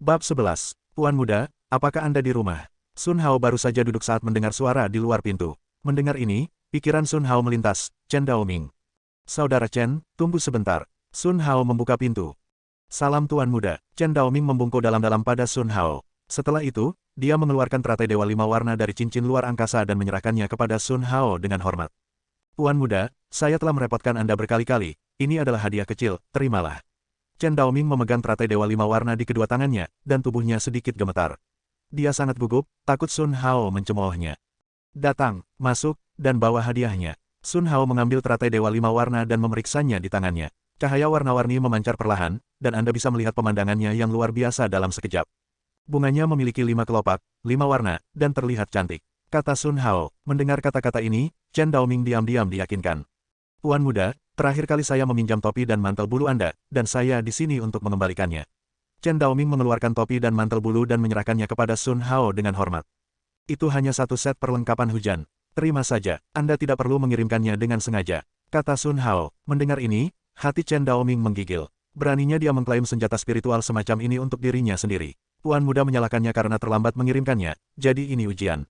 Bab 11. Tuan muda, apakah Anda di rumah? Sun Hao baru saja duduk saat mendengar suara di luar pintu. Mendengar ini, pikiran Sun Hao melintas, Chen Daoming. Saudara Chen, tunggu sebentar. Sun Hao membuka pintu. Salam Tuan muda. Chen Daoming membungkuk dalam-dalam pada Sun Hao. Setelah itu, dia mengeluarkan teratai Dewa Lima Warna dari cincin luar angkasa dan menyerahkannya kepada Sun Hao dengan hormat. Tuan muda, saya telah merepotkan Anda berkali-kali. Ini adalah hadiah kecil, terimalah. Chen Daoming memegang teratai Dewa Lima Warna di kedua tangannya, dan tubuhnya sedikit gemetar. Dia sangat gugup, takut Sun Hao mencemoohnya. Datang, masuk, dan bawa hadiahnya. Sun Hao mengambil teratai Dewa Lima Warna dan memeriksanya di tangannya. Cahaya warna-warni memancar perlahan, dan Anda bisa melihat pemandangannya yang luar biasa dalam sekejap. Bunganya memiliki 5 kelopak, 5 warna, dan terlihat cantik. Kata Sun Hao. Mendengar kata-kata ini, Chen Daoming diam-diam diyakinkan. Tuan muda, terakhir kali saya meminjam topi dan mantel bulu Anda, dan saya di sini untuk mengembalikannya. Chen Daoming mengeluarkan topi dan mantel bulu dan menyerahkannya kepada Sun Hao dengan hormat. Itu hanya satu set perlengkapan hujan. Terima saja, Anda tidak perlu mengirimkannya dengan sengaja. Kata Sun Hao. Mendengar ini, hati Chen Daoming menggigil. Beraninya dia mengklaim senjata spiritual semacam ini untuk dirinya sendiri. Tuan muda menyalahkannya karena terlambat mengirimkannya, jadi ini ujian.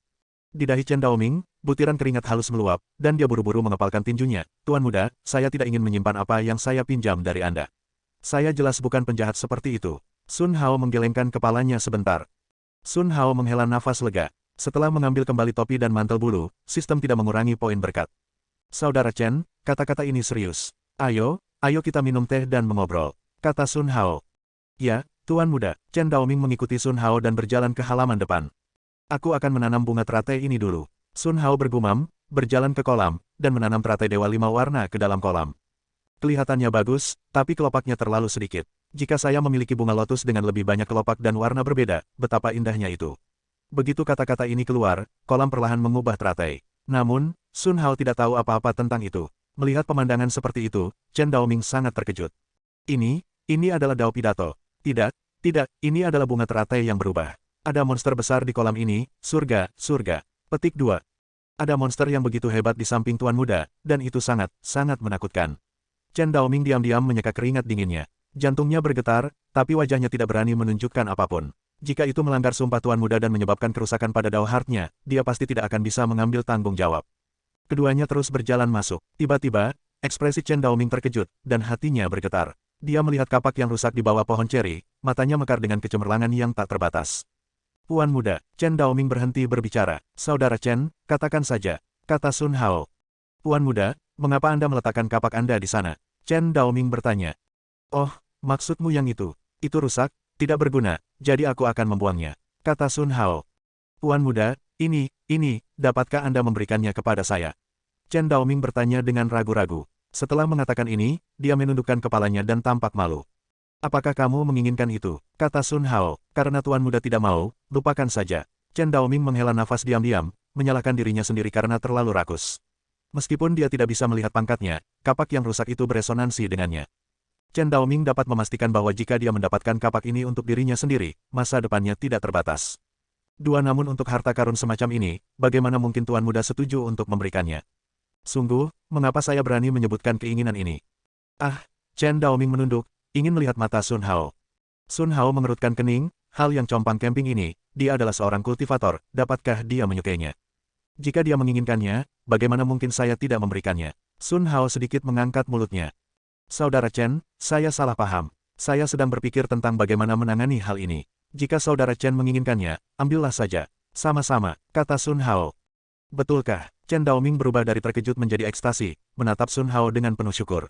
Di dahi Chen Daoming, butiran keringat halus meluap, dan dia buru-buru mengepalkan tinjunya. Tuan muda, saya tidak ingin menyimpan apa yang saya pinjam dari Anda. Saya jelas bukan penjahat seperti itu. Sun Hao menggelengkan kepalanya sebentar. Sun Hao menghela nafas lega. Setelah mengambil kembali topi dan mantel bulu, sistem tidak mengurangi poin berkat. Saudara Chen, kata-kata ini serius. Ayo kita minum teh dan mengobrol. Kata Sun Hao. Ya, Tuan muda. Chen Daoming mengikuti Sun Hao dan berjalan ke halaman depan. Aku akan menanam bunga teratai ini dulu. Sun Hao bergumam, berjalan ke kolam, dan menanam teratai Dewa Lima Warna ke dalam kolam. Kelihatannya bagus, tapi kelopaknya terlalu sedikit. Jika saya memiliki bunga lotus dengan lebih banyak kelopak dan warna berbeda, betapa indahnya itu. Begitu kata-kata ini keluar, kolam perlahan mengubah teratai. Namun, Sun Hao tidak tahu apa-apa tentang itu. Melihat pemandangan seperti itu, Chen Daoming sangat terkejut. Ini adalah dao pidato. Tidak, ini adalah bunga teratai yang berubah. Ada monster besar di kolam ini, surga. Petik 2. Ada monster yang begitu hebat di samping Tuan muda, dan itu sangat menakutkan. Chen Daoming diam-diam menyeka keringat dinginnya. Jantungnya bergetar, tapi wajahnya tidak berani menunjukkan apapun. Jika itu melanggar sumpah Tuan muda dan menyebabkan kerusakan pada dao heartnya, dia pasti tidak akan bisa mengambil tanggung jawab. Keduanya terus berjalan masuk. Tiba-tiba, ekspresi Chen Daoming terkejut, dan hatinya bergetar. Dia melihat kapak yang rusak di bawah pohon ceri, matanya mekar dengan kecemerlangan yang tak terbatas. Tuan muda, Chen Daoming berhenti berbicara. Saudara Chen, katakan saja, kata Sun Hao. Tuan muda, mengapa Anda meletakkan kapak Anda di sana? Chen Daoming bertanya. Oh, maksudmu yang itu rusak, tidak berguna, jadi aku akan membuangnya, kata Sun Hao. Tuan muda, ini, dapatkah Anda memberikannya kepada saya? Chen Daoming bertanya dengan ragu-ragu. Setelah mengatakan ini, dia menundukkan kepalanya dan tampak malu. Apakah kamu menginginkan itu? Kata Sun Hao. Karena Tuan muda tidak mau, lupakan saja. Chen Daoming menghela nafas diam-diam, menyalahkan dirinya sendiri karena terlalu rakus. Meskipun dia tidak bisa melihat pangkatnya, kapak yang rusak itu beresonansi dengannya. Chen Daoming dapat memastikan bahwa jika dia mendapatkan kapak ini untuk dirinya sendiri, masa depannya tidak terbatas. Namun untuk harta karun semacam ini, bagaimana mungkin Tuan muda setuju untuk memberikannya? Sungguh, mengapa saya berani menyebutkan keinginan ini? Chen Daoming menunduk, ingin melihat mata Sun Hao. Sun Hao mengerutkan kening, hal yang compang camping ini, dia adalah seorang kultivator, dapatkah dia menyukainya? Jika dia menginginkannya, bagaimana mungkin saya tidak memberikannya? Sun Hao sedikit mengangkat mulutnya. Saudara Chen, saya salah paham. Saya sedang berpikir tentang bagaimana menangani hal ini. Jika Saudara Chen menginginkannya, ambillah saja. Sama-sama, kata Sun Hao. Betulkah? Chen Daoming berubah dari terkejut menjadi ekstasi, menatap Sun Hao dengan penuh syukur.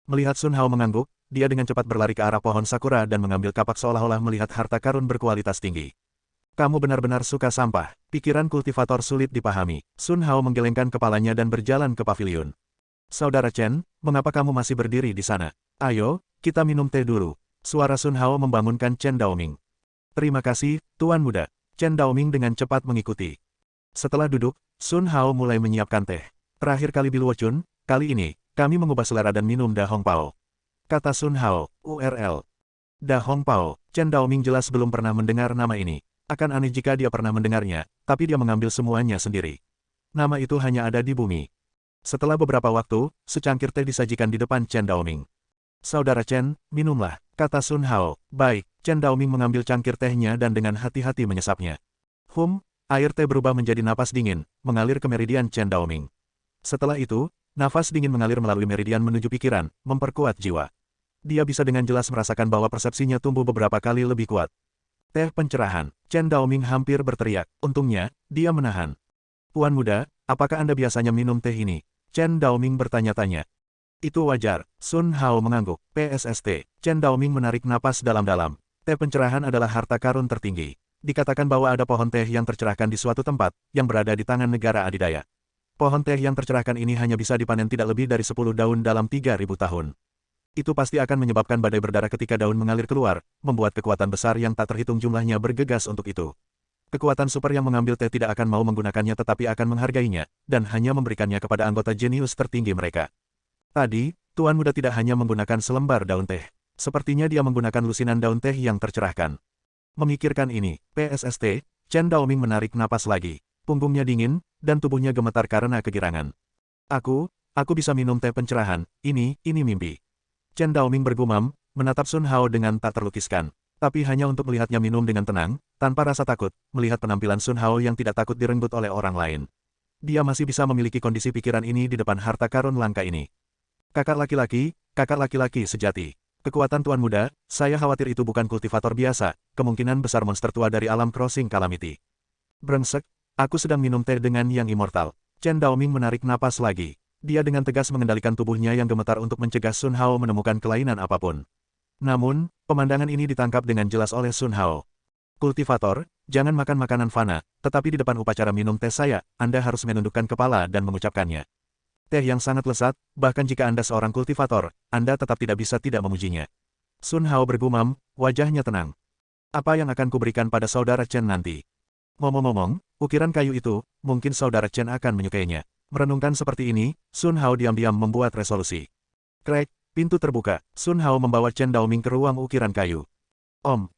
Melihat Sun Hao mengangguk, dia dengan cepat berlari ke arah pohon sakura dan mengambil kapak seolah-olah melihat harta karun berkualitas tinggi. Kamu benar-benar suka sampah. Pikiran kultivator sulit dipahami. Sun Hao menggelengkan kepalanya dan berjalan ke paviliun. Saudara Chen, mengapa kamu masih berdiri di sana? Ayo, kita minum teh dulu. Suara Sun Hao membangunkan Chen Daoming. Terima kasih, Tuan muda. Chen Daoming dengan cepat mengikuti. Setelah duduk, Sun Hao mulai menyiapkan teh. Terakhir kali Biluo Chun, kali ini, kami mengubah selera dan minum Da Hong Pao. Kata Sun Hao. URL. Da Hong Pao. Chen Daoming jelas belum pernah mendengar nama ini. Akan aneh jika dia pernah mendengarnya, tapi dia mengambil semuanya sendiri. Nama itu hanya ada di bumi. Setelah beberapa waktu, secangkir teh disajikan di depan Chen Daoming. Saudara Chen, minumlah, kata Sun Hao. Baik, Chen Daoming mengambil cangkir tehnya dan dengan hati-hati menyesapnya. Air teh berubah menjadi napas dingin, mengalir ke meridian Chen Daoming. Setelah itu, nafas dingin mengalir melalui meridian menuju pikiran, memperkuat jiwa. Dia bisa dengan jelas merasakan bahwa persepsinya tumbuh beberapa kali lebih kuat. Teh pencerahan. Chen Daoming hampir berteriak. Untungnya, dia menahan. Tuan muda, apakah Anda biasanya minum teh ini? Chen Daoming bertanya-tanya. Itu wajar. Sun Hao mengangguk. PSST. Chen Daoming menarik napas dalam-dalam. Teh pencerahan adalah harta karun tertinggi. Dikatakan bahwa ada pohon teh yang tercerahkan di suatu tempat, yang berada di tangan negara adidaya. Pohon teh yang tercerahkan ini hanya bisa dipanen tidak lebih dari 10 daun dalam 3.000 tahun. Itu pasti akan menyebabkan badai berdarah ketika daun mengalir keluar, membuat kekuatan besar yang tak terhitung jumlahnya bergegas untuk itu. Kekuatan super yang mengambil teh tidak akan mau menggunakannya tetapi akan menghargainya, dan hanya memberikannya kepada anggota jenius tertinggi mereka. Tadi, Tuan Muda tidak hanya menggunakan selembar daun teh. Sepertinya dia menggunakan lusinan daun teh yang tercerahkan. Memikirkan ini, PSST, Chen Daoming menarik napas lagi. Punggungnya dingin, dan tubuhnya gemetar karena kegirangan. Aku bisa minum teh pencerahan, ini mimpi. Chen Daoming bergumam, menatap Sun Hao dengan tak terlukiskan. Tapi hanya untuk melihatnya minum dengan tenang, tanpa rasa takut, melihat penampilan Sun Hao yang tidak takut direnggut oleh orang lain. Dia masih bisa memiliki kondisi pikiran ini di depan harta karun langka ini. Kakak laki-laki sejati. Kekuatan Tuan Muda, saya khawatir itu bukan kultivator biasa, kemungkinan besar monster tua dari alam Crossing Calamity. Brengsek. Aku sedang minum teh dengan yang immortal. Chen Daoming menarik napas lagi. Dia dengan tegas mengendalikan tubuhnya yang gemetar untuk mencegah Sun Hao menemukan kelainan apapun. Namun, pemandangan ini ditangkap dengan jelas oleh Sun Hao. Kultivator, jangan makan makanan fana, tetapi di depan upacara minum teh saya, Anda harus menundukkan kepala dan mengucapkannya. Teh yang sangat lezat, bahkan jika Anda seorang kultivator, Anda tetap tidak bisa tidak memujinya. Sun Hao bergumam, wajahnya tenang. Apa yang akan kuberikan pada saudara Chen nanti? Ngomong-ngomong, ukiran kayu itu, mungkin saudara Chen akan menyukainya. Merenungkan seperti ini, Sun Hao diam-diam membuat resolusi. Krek, pintu terbuka. Sun Hao membawa Chen Daoming ke ruang ukiran kayu.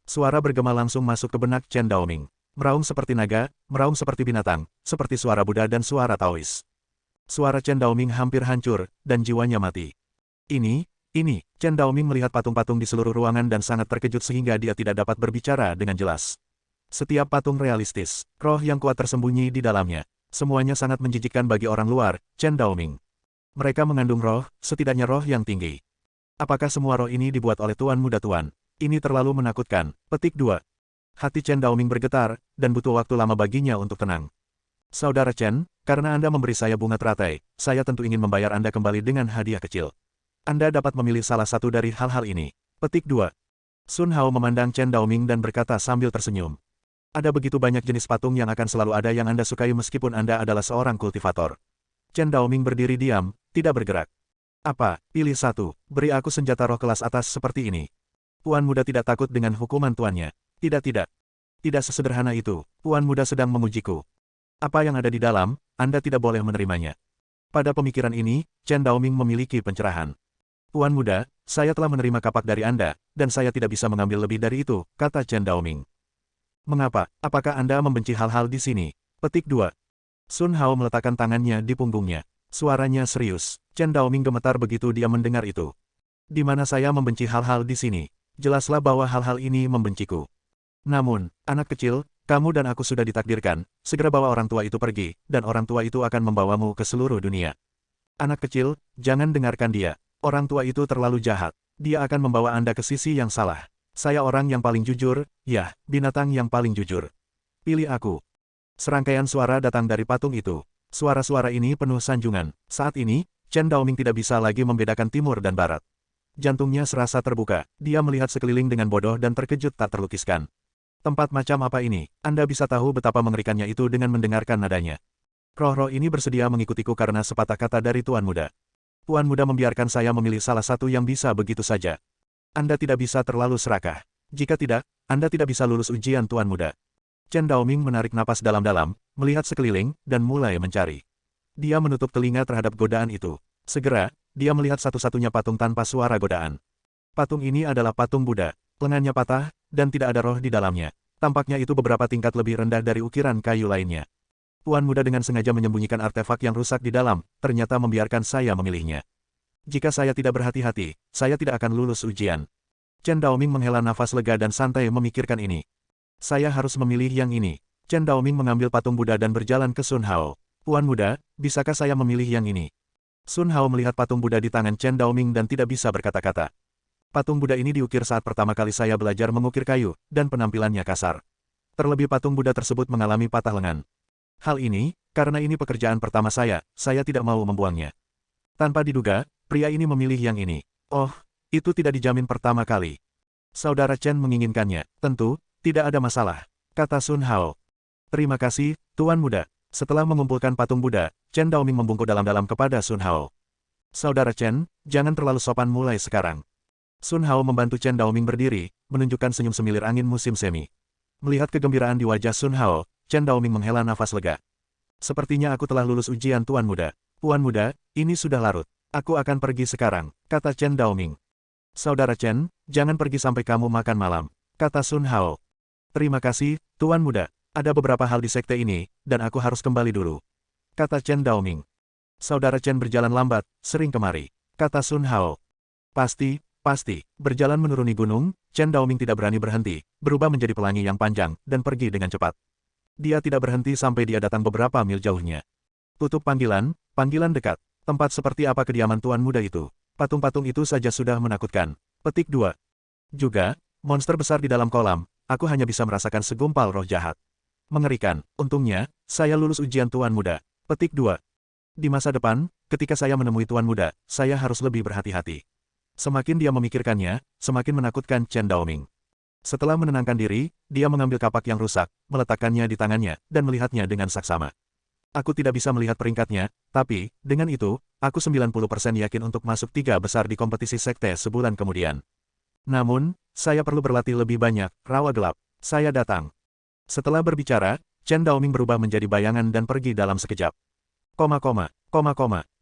Suara bergema langsung masuk ke benak Chen Daoming. Meraung seperti naga, meraung seperti binatang, seperti suara Buddha dan suara Taois. Suara Chen Daoming hampir hancur, dan jiwanya mati. Ini, Chen Daoming melihat patung-patung di seluruh ruangan dan sangat terkejut sehingga dia tidak dapat berbicara dengan jelas. Setiap patung realistis, roh yang kuat tersembunyi di dalamnya. Semuanya sangat menjijikkan bagi orang luar, Chen Daoming. Mereka mengandung roh, setidaknya roh yang tinggi. Apakah semua roh ini dibuat oleh Tuan Muda Tuan? Ini terlalu menakutkan. Petik 2. Hati Chen Daoming bergetar, dan butuh waktu lama baginya untuk tenang. Saudara Chen, karena Anda memberi saya bunga teratai, saya tentu ingin membayar Anda kembali dengan hadiah kecil. Anda dapat memilih salah satu dari hal-hal ini. Petik 2. Sun Hao memandang Chen Daoming dan berkata sambil tersenyum. Ada begitu banyak jenis patung yang akan selalu ada yang Anda sukai meskipun Anda adalah seorang kultivator. Chen Daoming berdiri diam, tidak bergerak. Apa, pilih satu, beri aku senjata roh kelas atas seperti ini. Tuan Muda tidak takut dengan hukuman tuannya. Tidak. Tidak sesederhana itu, Tuan Muda sedang mengujiku. Apa yang ada di dalam, Anda tidak boleh menerimanya. Pada pemikiran ini, Chen Daoming memiliki pencerahan. Tuan Muda, saya telah menerima kapak dari Anda, dan saya tidak bisa mengambil lebih dari itu, kata Chen Daoming. Mengapa? Apakah Anda membenci hal-hal di sini? Petik 2. Sun Hao meletakkan tangannya di punggungnya. Suaranya serius. Chen Daoming gemetar begitu dia mendengar itu. Di mana saya membenci hal-hal di sini? Jelaslah bahwa hal-hal ini membenciku. Namun, anak kecil, kamu dan aku sudah ditakdirkan, segera bawa orang tua itu pergi, dan orang tua itu akan membawamu ke seluruh dunia. Anak kecil, jangan dengarkan dia. Orang tua itu terlalu jahat. Dia akan membawa Anda ke sisi yang salah. Saya orang yang paling jujur, ya, binatang yang paling jujur. Pilih aku. Serangkaian suara datang dari patung itu. Suara-suara ini penuh sanjungan. Saat ini, Chen Daoming tidak bisa lagi membedakan timur dan barat. Jantungnya serasa terbuka. Dia melihat sekeliling dengan bodoh dan terkejut tak terlukiskan. Tempat macam apa ini? Anda bisa tahu betapa mengerikannya itu dengan mendengarkan nadanya. Roh-roh ini bersedia mengikutiku karena sepatah kata dari Tuan Muda. Tuan Muda membiarkan saya memilih salah satu yang bisa begitu saja. Anda tidak bisa terlalu serakah. Jika tidak, Anda tidak bisa lulus ujian Tuan Muda. Chen Daoming menarik napas dalam-dalam, melihat sekeliling, dan mulai mencari. Dia menutup telinga terhadap godaan itu. Segera, dia melihat satu-satunya patung tanpa suara godaan. Patung ini adalah patung Buddha. Lengannya patah, dan tidak ada roh di dalamnya. Tampaknya itu beberapa tingkat lebih rendah dari ukiran kayu lainnya. Tuan Muda dengan sengaja menyembunyikan artefak yang rusak di dalam, ternyata membiarkan saya memilihnya. Jika saya tidak berhati-hati, saya tidak akan lulus ujian. Chen Daoming menghela nafas lega dan santai memikirkan ini. Saya harus memilih yang ini. Chen Daoming mengambil patung Buddha dan berjalan ke Sun Hao. Tuan muda, bisakah saya memilih yang ini? Sun Hao melihat patung Buddha di tangan Chen Daoming dan tidak bisa berkata-kata. Patung Buddha ini diukir saat pertama kali saya belajar mengukir kayu, dan penampilannya kasar. Terlebih patung Buddha tersebut mengalami patah lengan. Hal ini, karena ini pekerjaan pertama saya tidak mau membuangnya. Tanpa diduga, pria ini memilih yang ini. Oh, itu tidak dijamin pertama kali. Saudara Chen menginginkannya, tentu, tidak ada masalah, kata Sun Hao. Terima kasih, Tuan Muda. Setelah mengumpulkan patung Buddha, Chen Daoming membungkuk dalam-dalam kepada Sun Hao. Saudara Chen, jangan terlalu sopan mulai sekarang. Sun Hao membantu Chen Daoming berdiri, menunjukkan senyum semilir angin musim semi. Melihat kegembiraan di wajah Sun Hao, Chen Daoming menghela nafas lega. Sepertinya aku telah lulus ujian Tuan Muda. Tuan Muda, ini sudah larut. Aku akan pergi sekarang, kata Chen Daoming. Saudara Chen, jangan pergi sampai kamu makan malam, kata Sun Hao. Terima kasih, Tuan Muda. Ada beberapa hal di sekte ini, dan aku harus kembali dulu, kata Chen Daoming. Saudara Chen berjalan lambat, sering kemari, kata Sun Hao. Pasti. Berjalan menuruni gunung, Chen Daoming tidak berani berhenti, berubah menjadi pelangi yang panjang, dan pergi dengan cepat. Dia tidak berhenti sampai dia datang beberapa mil jauhnya. Tutup panggilan dekat. Tempat seperti apa kediaman Tuan Muda itu? Patung-patung itu saja sudah menakutkan. Petik 2. Juga, monster besar di dalam kolam, aku hanya bisa merasakan segumpal roh jahat. Mengerikan, untungnya, saya lulus ujian Tuan Muda. Petik 2. Di masa depan, ketika saya menemui Tuan Muda, saya harus lebih berhati-hati. Semakin dia memikirkannya, semakin menakutkan Chen Daoming. Setelah menenangkan diri, dia mengambil kapak yang rusak, meletakkannya di tangannya, dan melihatnya dengan saksama. Aku tidak bisa melihat peringkatnya, tapi, dengan itu, aku 90% yakin untuk masuk 3 besar di kompetisi sekte sebulan kemudian. Namun, saya perlu berlatih lebih banyak, rawa gelap. Saya datang. Setelah berbicara, Chen Daoming berubah menjadi bayangan dan pergi dalam sekejap.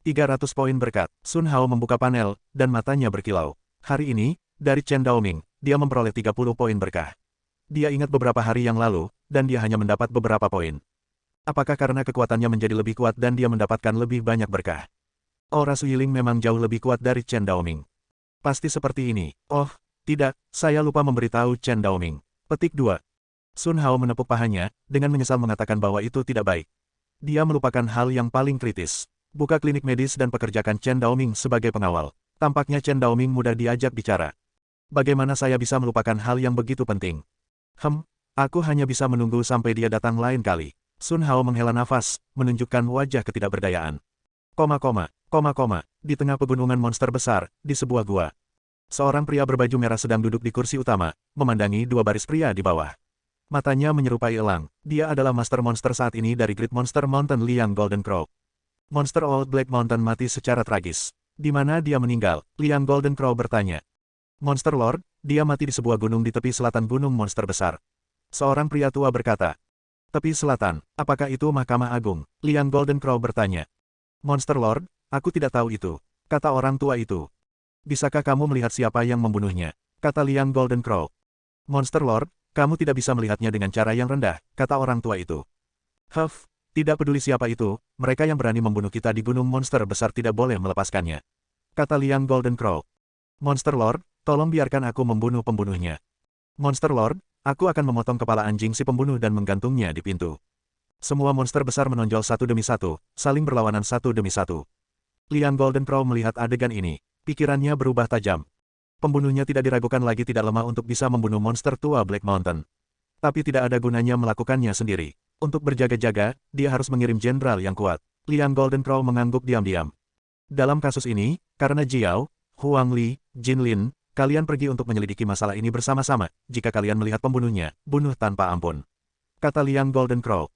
300 poin berkat. Sun Hao membuka panel, dan matanya berkilau. Hari ini, dari Chen Daoming, dia memperoleh 30 poin berkah. Dia ingat beberapa hari yang lalu, dan dia hanya mendapat beberapa poin. Apakah karena kekuatannya menjadi lebih kuat dan dia mendapatkan lebih banyak berkah? Aura Su Yiling memang jauh lebih kuat dari Chen Daoming. Pasti seperti ini. Oh, tidak, saya lupa memberitahu Chen Daoming. Petik 2. Sun Hao menepuk pahanya, dengan menyesal mengatakan bahwa itu tidak baik. Dia melupakan hal yang paling kritis. Buka klinik medis dan pekerjakan Chen Daoming sebagai pengawal. Tampaknya Chen Daoming mudah diajak bicara. Bagaimana saya bisa melupakan hal yang begitu penting? Aku hanya bisa menunggu sampai dia datang lain kali. Sun Hao menghela nafas, menunjukkan wajah ketidakberdayaan. Di tengah pegunungan monster besar, di sebuah gua. Seorang pria berbaju merah sedang duduk di kursi utama, memandangi 2 baris pria di bawah. Matanya menyerupai elang. Dia adalah master monster saat ini dari Great Monster Mountain Liang Golden Crow. Monster Old Black Mountain mati secara tragis. Di mana dia meninggal? Liang Golden Crow bertanya. Monster Lord, dia mati di sebuah gunung di tepi selatan gunung monster besar. Seorang pria tua berkata. Tepi selatan, apakah itu Mahkamah Agung? Liang Golden Crow bertanya. Monster Lord, aku tidak tahu itu, kata orang tua itu. Bisakah kamu melihat siapa yang membunuhnya? Kata Liang Golden Crow. Monster Lord, kamu tidak bisa melihatnya dengan cara yang rendah, kata orang tua itu. Tidak peduli siapa itu, mereka yang berani membunuh kita di gunung monster besar tidak boleh melepaskannya. Kata Liang Golden Crow. Monster Lord, tolong biarkan aku membunuh pembunuhnya. Monster Lord, aku akan memotong kepala anjing si pembunuh dan menggantungnya di pintu. Semua monster besar menonjol satu demi satu, saling berlawanan satu demi satu. Liang Golden Crow melihat adegan ini. Pikirannya berubah tajam. Pembunuhnya tidak diragukan lagi tidak lemah untuk bisa membunuh monster tua Black Mountain. Tapi tidak ada gunanya melakukannya sendiri. Untuk berjaga-jaga, dia harus mengirim jenderal yang kuat. Liang Golden Crow mengangguk diam-diam. Dalam kasus ini, karena Jiao, Huang Li, Jin Lin, kalian pergi untuk menyelidiki masalah ini bersama-sama. Jika kalian melihat pembunuhnya, bunuh tanpa ampun. Kata Liang Golden Crow.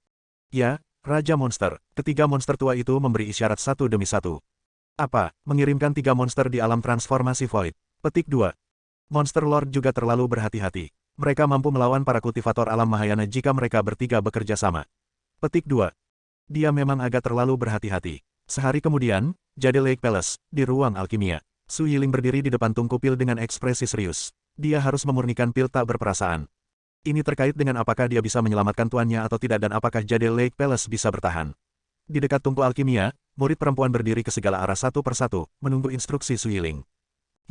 Ya, Raja Monster. Ketiga monster tua itu memberi isyarat satu demi satu. Apa? Mengirimkan 3 monster di alam transformasi Void. Petik 2. Monster Lord juga terlalu berhati-hati. Mereka mampu melawan para kultivator alam Mahayana jika mereka bertiga bekerja sama. Petik 2. Dia memang agak terlalu berhati-hati. Sehari kemudian, Jade Lake Palace, di ruang alkimia. Su Yiling berdiri di depan tungku pil dengan ekspresi serius. Dia harus memurnikan pil tak berperasaan. Ini terkait dengan apakah dia bisa menyelamatkan tuannya atau tidak dan apakah Jade Lake Palace bisa bertahan. Di dekat tungku alkimia, murid perempuan berdiri ke segala arah satu persatu, menunggu instruksi Su Yiling.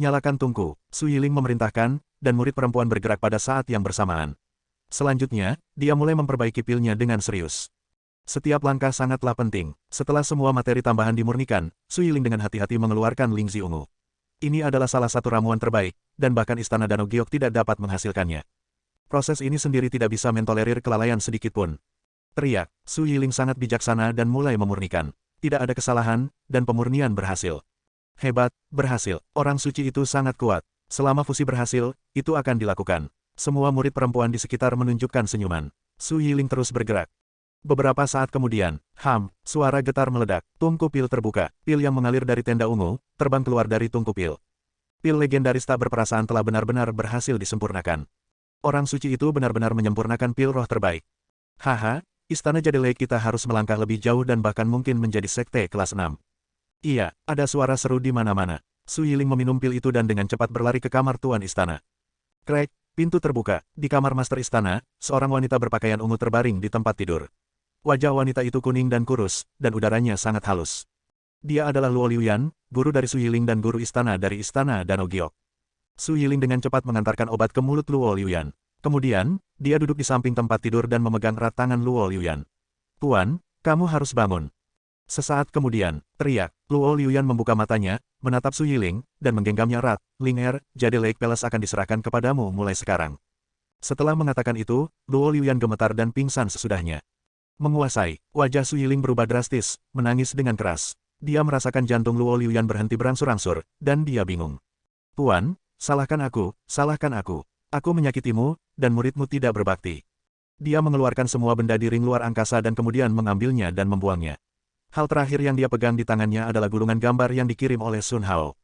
Nyalakan tungku, Su Yiling memerintahkan, dan murid perempuan bergerak pada saat yang bersamaan. Selanjutnya, dia mulai memperbaiki pilnya dengan serius. Setiap langkah sangatlah penting. Setelah semua materi tambahan dimurnikan, Su Yiling dengan hati-hati mengeluarkan Lingzi ungu. Ini adalah salah satu ramuan terbaik, dan bahkan Istana Danau Giok tidak dapat menghasilkannya. Proses ini sendiri tidak bisa mentolerir kelalaian sedikitpun. Teriak, Su Yiling sangat bijaksana dan mulai memurnikan. Tidak ada kesalahan, dan pemurnian berhasil. Hebat, berhasil. Orang suci itu sangat kuat. Selama fusi berhasil, itu akan dilakukan. Semua murid perempuan di sekitar menunjukkan senyuman. Su Yiling terus bergerak. Beberapa saat kemudian, suara getar meledak. Tungku pil terbuka. Pil yang mengalir dari tenda ungu, terbang keluar dari tungku pil. Pil legendaris tak berperasaan telah benar-benar berhasil disempurnakan. Orang suci itu benar-benar menyempurnakan pil roh terbaik. Haha, Istana Jade kita harus melangkah lebih jauh dan bahkan mungkin menjadi sekte kelas 6. Iya, ada suara seru di mana-mana. Su Yiling meminum pil itu dan dengan cepat berlari ke kamar tuan istana. Krek, pintu terbuka. Di kamar master istana, seorang wanita berpakaian ungu terbaring di tempat tidur. Wajah wanita itu kuning dan kurus, dan udaranya sangat halus. Dia adalah Luo Liuyan, guru dari Su Yiling dan guru istana dari Istana Danau Giok. Su Yiling dengan cepat mengantarkan obat ke mulut Luo Liuyan. Kemudian, dia duduk di samping tempat tidur dan memegang erat tangan Luo Liuyan. Tuan, kamu harus bangun. Sesaat kemudian, teriak, Luo Liuyan membuka matanya, menatap Su Yiling, dan menggenggamnya erat. Ling Er, Jade Lake Palace akan diserahkan kepadamu mulai sekarang. Setelah mengatakan itu, Luo Liuyan gemetar dan pingsan sesudahnya. Menguasai, wajah Su Yiling berubah drastis, menangis dengan keras. Dia merasakan jantung Luo Liuyan berhenti berangsur-angsur, dan dia bingung. Tuan, salahkan aku, salahkan aku. Aku menyakitimu, dan muridmu tidak berbakti. Dia mengeluarkan semua benda di ring luar angkasa dan kemudian mengambilnya dan membuangnya. Hal terakhir yang dia pegang di tangannya adalah gulungan gambar yang dikirim oleh Sun Hao.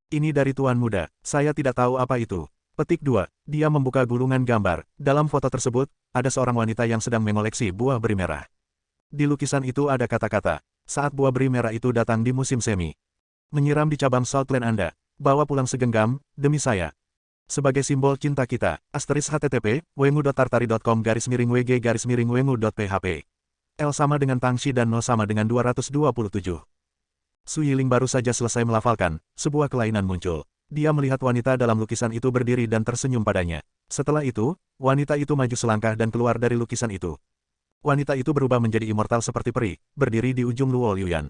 Ini dari Tuan Muda, saya tidak tahu apa itu. Petik 2, dia membuka gulungan gambar. Dalam foto tersebut, ada seorang wanita yang sedang mengoleksi buah beri merah. Di lukisan itu ada kata-kata, saat buah beri merah itu datang di musim semi. Menyiram di cabang Southland Anda, bawa pulang segenggam, demi saya. Sebagai simbol cinta kita, *http://wengu.tartari.com/wg/wengu.php. L sama dengan Tangxi dan No sama dengan 227. Su Yiling baru saja selesai melafalkan, sebuah kelainan muncul. Dia melihat wanita dalam lukisan itu berdiri dan tersenyum padanya. Setelah itu, wanita itu maju selangkah dan keluar dari lukisan itu. Wanita itu berubah menjadi immortal seperti peri, berdiri di ujung Luo Liuyan.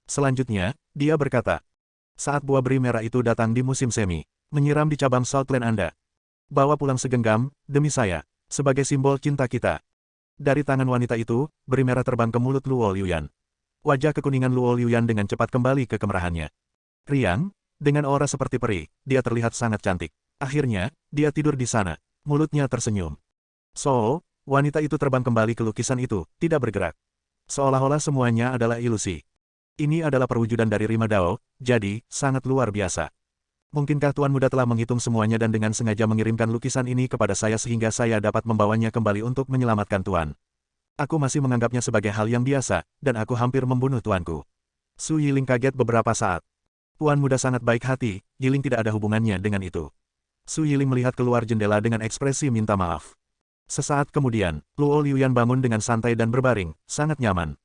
Selanjutnya, dia berkata, saat buah beri merah itu datang di musim semi, menyiram di cabang Southland Anda. Bawa pulang segenggam, demi saya, sebagai simbol cinta kita. Dari tangan wanita itu, beri merah terbang ke mulut Luo Liuyan. Wajah kekuningan Luo Liuyan dengan cepat kembali ke kemerahannya. Riang, dengan aura seperti peri, dia terlihat sangat cantik. Akhirnya, dia tidur di sana. Mulutnya tersenyum. Wanita itu terbang kembali ke lukisan itu, tidak bergerak. Seolah-olah semuanya adalah ilusi. Ini adalah perwujudan dari Rima Dao, jadi, sangat luar biasa. Mungkinkah Tuan Muda telah menghitung semuanya dan dengan sengaja mengirimkan lukisan ini kepada saya sehingga saya dapat membawanya kembali untuk menyelamatkan Tuan? Aku masih menganggapnya sebagai hal yang biasa, dan aku hampir membunuh Tuanku. Su Yiling kaget beberapa saat. Tuan Muda sangat baik hati, Yiling tidak ada hubungannya dengan itu. Su Yiling melihat keluar jendela dengan ekspresi minta maaf. Sesaat kemudian, Luo Liuyan bangun dengan santai dan berbaring, sangat nyaman.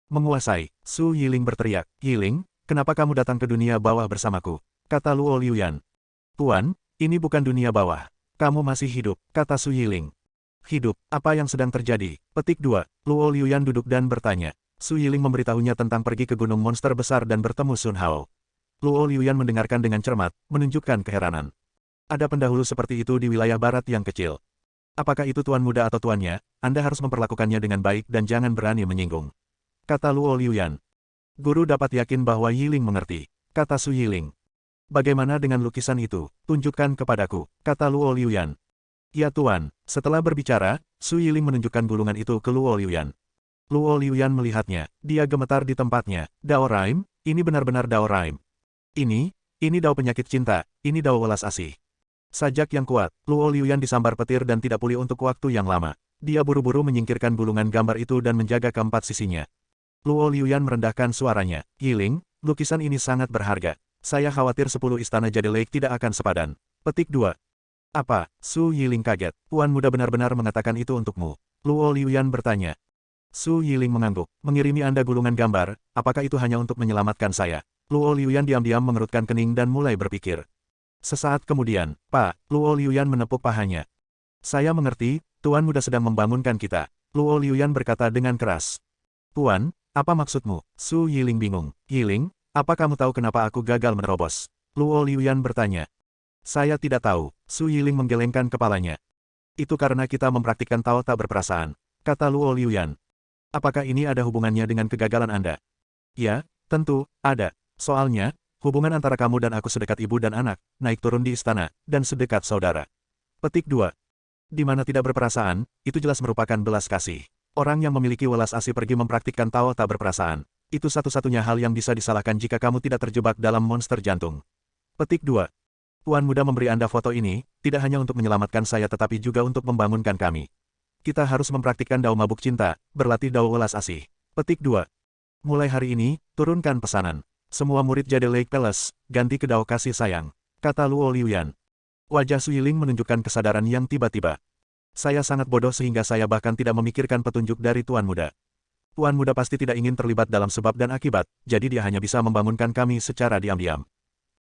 Menguasai, Su Yiling berteriak, Yiling, kenapa kamu datang ke dunia bawah bersamaku? Kata Luo Liuyan. Tuan, ini bukan dunia bawah. Kamu masih hidup, kata Su Yiling. Hidup, apa yang sedang terjadi? Petik 2, Luo Liuyan duduk dan bertanya. Su Yiling memberitahunya tentang pergi ke gunung monster besar dan bertemu Sun Hao. Luo Liuyan mendengarkan dengan cermat, menunjukkan keheranan. Ada pendahulu seperti itu di wilayah barat yang kecil. Apakah itu Tuan Muda atau tuannya, Anda harus memperlakukannya dengan baik dan jangan berani menyinggung. Kata Luo Liuyan. Guru dapat yakin bahwa Yiling mengerti. Kata Su Yiling. Bagaimana dengan lukisan itu? Tunjukkan kepadaku, kata Luo Liuyan. Ya Tuan, setelah berbicara, Su Yiling menunjukkan gulungan itu ke Luo Liuyan. Luo Liuyan melihatnya, dia gemetar di tempatnya. Dao Raim, ini benar-benar Dao Raim. Ini Dao penyakit cinta, ini Dao welas asih. Sajak yang kuat, Luo Liuyan disambar petir dan tidak pulih untuk waktu yang lama. Dia buru-buru menyingkirkan gulungan gambar itu dan menjaga keempat sisinya. Luo Liuyan merendahkan suaranya. Yiling, lukisan ini sangat berharga. Saya khawatir 10 istana Jade Lake tidak akan sepadan. Petik 2. Apa? Su Yiling kaget. Tuan Muda benar-benar mengatakan itu untukmu. Luo Liuyan bertanya. Su Yiling mengangguk. Mengirimi Anda gulungan gambar, apakah itu hanya untuk menyelamatkan saya? Luo Liuyan diam-diam mengerutkan kening dan mulai berpikir. Sesaat kemudian, Pak, Luo Liuyan menepuk pahanya. Saya mengerti, Tuan Muda sedang membangunkan kita. Luo Liuyan berkata dengan keras. Tuan, apa maksudmu? Su Yiling bingung. Yiling, apa kamu tahu kenapa aku gagal menerobos? Luo Liuyan bertanya. Saya tidak tahu, Su Yiling menggelengkan kepalanya. Itu karena kita mempraktikkan Tao tak berperasaan, kata Luo Liuyan. Apakah ini ada hubungannya dengan kegagalan Anda? Ya, tentu, ada. Soalnya, hubungan antara kamu dan aku sedekat ibu dan anak, naik turun di istana, dan sedekat saudara. Petik 2. Di mana tidak berperasaan, itu jelas merupakan belas kasih. Orang yang memiliki welas asih pergi mempraktikkan Tao tak berperasaan. Itu satu-satunya hal yang bisa disalahkan jika kamu tidak terjebak dalam monster jantung. Petik 2. Tuan Muda memberi Anda foto ini, tidak hanya untuk menyelamatkan saya tetapi juga untuk membangunkan kami. Kita harus mempraktikkan Dao Mabuk Cinta, berlatih Dao Welas Asih. Petik 2. Mulai hari ini, turunkan pesanan. Semua murid Jade Lake Palace, ganti ke Dao Kasih Sayang, kata Luo Liuyan. Wajah Su Yiling menunjukkan kesadaran yang tiba-tiba. Saya sangat bodoh sehingga saya bahkan tidak memikirkan petunjuk dari Tuan Muda. Tuan Muda pasti tidak ingin terlibat dalam sebab dan akibat, jadi dia hanya bisa membangunkan kami secara diam-diam.